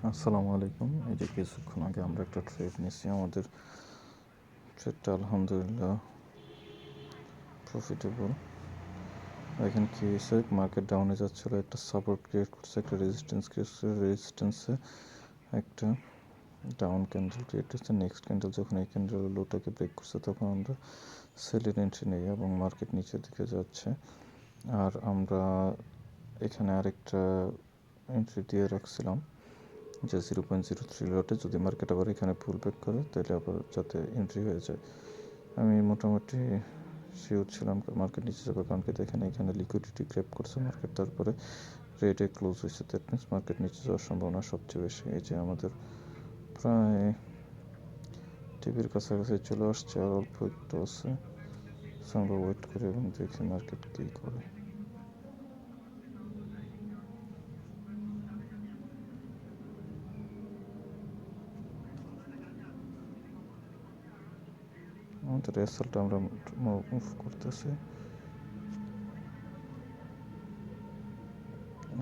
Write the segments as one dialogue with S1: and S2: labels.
S1: আসসালামু আলাইকুম। এই যে কিছুক্ষণ আগে আমরা একটা ট্রেড নিয়েছি, আমাদের ট্রেডটা আলহামদুলিল্লাহ প্রফিটেবল। এখানে কি হয়েছে, মার্কেট ডাউনে যাচ্ছিলো, একটা সাপোর্ট ক্রিয়েট করছে, একটা রেজিস্ট্যান্স ক্রিয়েট করছে, রেজিস্ট্যান্সে একটা ডাউন ক্যান্ডেল ক্রিয়েট করছে। নেক্সট ক্যান্ডেল যখন এই ক্যান্ডেল লোটাকে ব্রেক করছে তখন আমরা সেলের এন্ট্রি নেই এবং মার্কেট নিচের দিকে যাচ্ছে। আর আমরা এখানে আরেকটা এন্ট্রি দিয়ে রাখছিলাম যে 0.03 লটে, যদি মার্কেট আবার এখানে পুল ব্যাক করে তাহলে আবার যাতে এন্ট্রি হয়ে যায়। আমি মোটামুটি শিওর ছিলাম মার্কেট নিচে যাবে, কারণ কি দেখেন এখানে লিকুইডিটি গ্র্যাব করছে মার্কেট, তারপরে রেটে ক্লোজ হয়েছে। দ্যাট মিনস মার্কেট নিচে যাওয়ার সম্ভাবনা সবচেয়ে বেশি। এই যে আমাদের প্রায় টিভির কাছাকাছি চলে আসছে, আর অল্প একটু আছে। আমরা ওয়েট করি এবং দেখি মার্কেট কী করে। আমাদের এসএলটা আমরা মুভ করতেছি,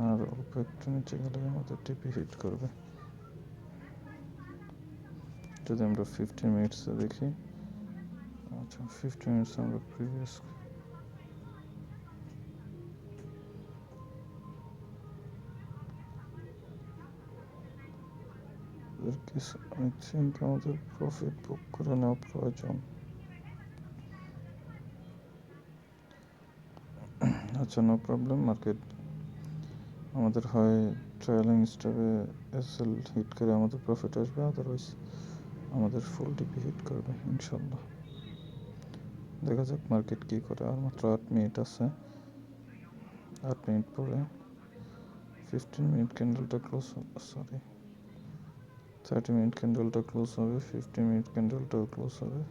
S1: আর অল্প একটু নিচে গেলে আমাদের টিপি হিট করবে। যদি আমরা 15 মিনিটসে দেখি, আচ্ছা 15 মিনিটস আমরা প্রিভিয়াস কিছু আই থিঙ্ক আমাদের প্রফিট বুক করে নেওয়া প্রয়োজন। আচ্ছা, নো প্রবলেম। মার্কেট আমাদের হয় ট্রায়ালিং স্টপে এসএল হিট করে আমাদের প্রফিট আসবে, আদারওয়াইজ আমাদের ফুল টিপি হিট করবে ইনশাল্লাহ। দেখা যাক মার্কেট কী করে। আর মাত্র 8 মিনিট আছে, 8 মিনিট পরে 15 মিনিট ক্যান্ডেলটা ক্লোজ, সরি 30 মিনিট ক্যান্ডেলটা ক্লোজ হবে, 15 মিনিট ক্যান্ডেলটাও ক্লোজ হবে।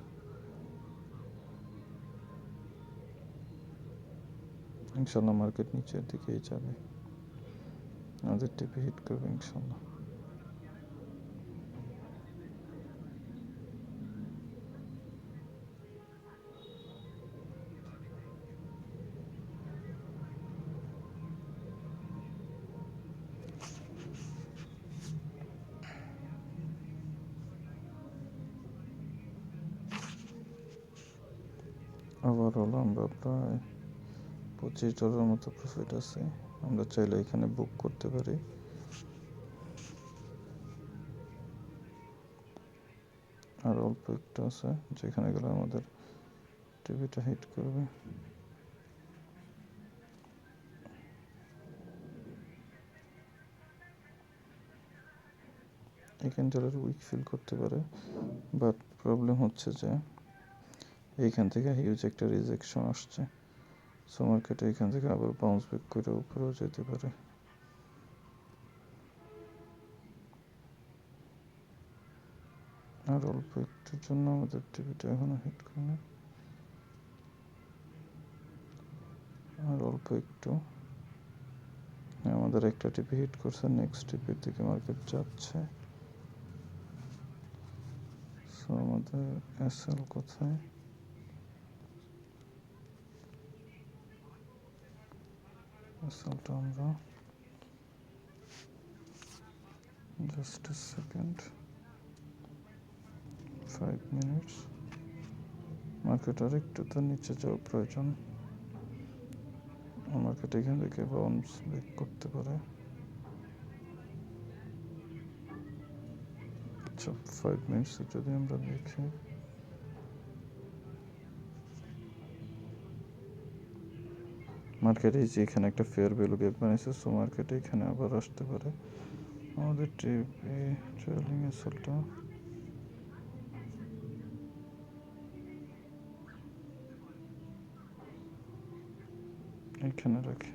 S1: ইনশাল্লাহ মার্কেট নিচের দিকেই যাবে, আমাদের টিপি হিট করবে ইনশাল্লাহ। ওভারঅল আমরা প্রায় $25 মতো প্রফিট আছে। আমরা চাইলে এখানে বুক করতে পারি। আর অল্প একটু আছে, যেখানে গেলে আমাদের টিভিটা হিট করবে। এই ক্যান্ডেলের উইক ফিল করতে পারে, বাট প্রবলেম হচ্ছে যে এইখান থেকে হিউজ একটা রিজেকশন আসছে। সো মার্কেটে এইখান থেকে আবার বাউন্স ব্যাক করে উপরেও যেতে পারে। আর অল্প একটুর জন্য আমাদের টিভিটা এখনো হিট করে না, আর অল্প একটু। আমাদের একটা টিপি হিট করছে, নেক্সট টিপির দিকে মার্কেট যাচ্ছে। সো আমাদের এসএল কোথায়? এসএলটা আমরা just a second, 5 minutes. Market আর একটু তো নিচে যাওয়া প্রয়োজন, মার্কেট এখান থেকে বাউন্স ব্যাক করতে পারে। আচ্ছা 5 মিনিটস যদি আমরা দেখি, মার্কেটে যে এখানে একটা ফেয়ার ভ্যালু গ্যাপ বানিয়েছে, সো মার্কেটে এখানে আবার আসতে পারে। আমাদের টিপি ট্রেলিং এসএলটা এখানে রাখি।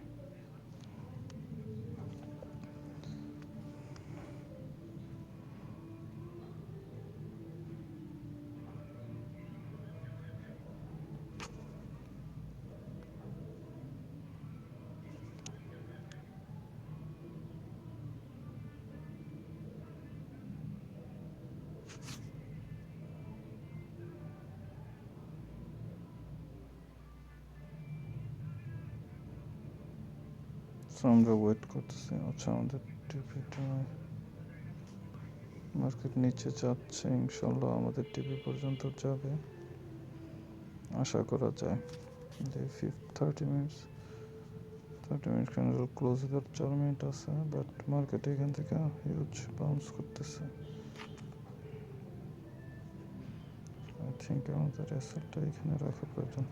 S1: সো আমরা ওয়েট করতেছি। আচ্ছা আমাদের টিপিটা মার্কেট নিচে যাচ্ছে, ইনশাল্লাহ আমাদের টিভি পর্যন্ত যাবে আশা করা যায়। যে 30 মিনিট ক্যান্ডেল ক্লোজ হওয়ার 4 মিনিট আছে, বাট মার্কেট এখান থেকে হিউজ বাউন্স করতেছে। আই থিঙ্ক আমাদের অ্যাসেটটা এখানে রাখা প্রয়োজন।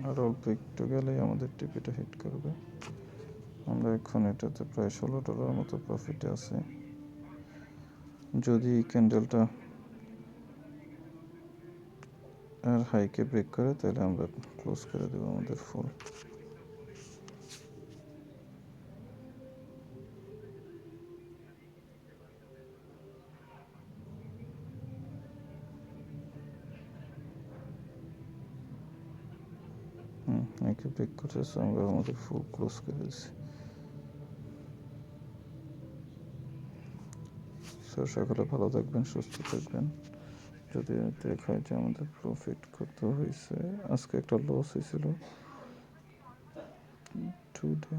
S1: আর অল্প একটু গেলেই আমাদের টিপিটা হিট করবে। আমরা এখন এটাতে প্রায় $16 মতো প্রফিটে আছে। যদি ক্যান্ডেলটা আর হাইকে ব্রেক করে তাহলে আমরা ক্লোজ করে দেবো আমাদের ফুল। হাইকে ব্রেক করতেছে, আমরা আমাদের ফুল ক্লোজ করে দিচ্ছি। সকলে ভালো থাকবেন, সুস্থ থাকবেন। যদি দেখায় যে আমাদের প্রফিট কত হয়েছে, আজকে একটা লস হয়েছিল টুডে।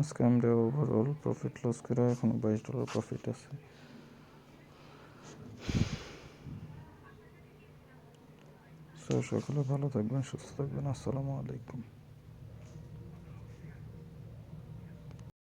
S1: আজকে আমরা ওভারঅল প্রফিট লস করে এখনো $22 প্রফিট আছে। সকলে ভালো থাকবেন, সুস্থ থাকবেন। আসসালামু আলাইকুম।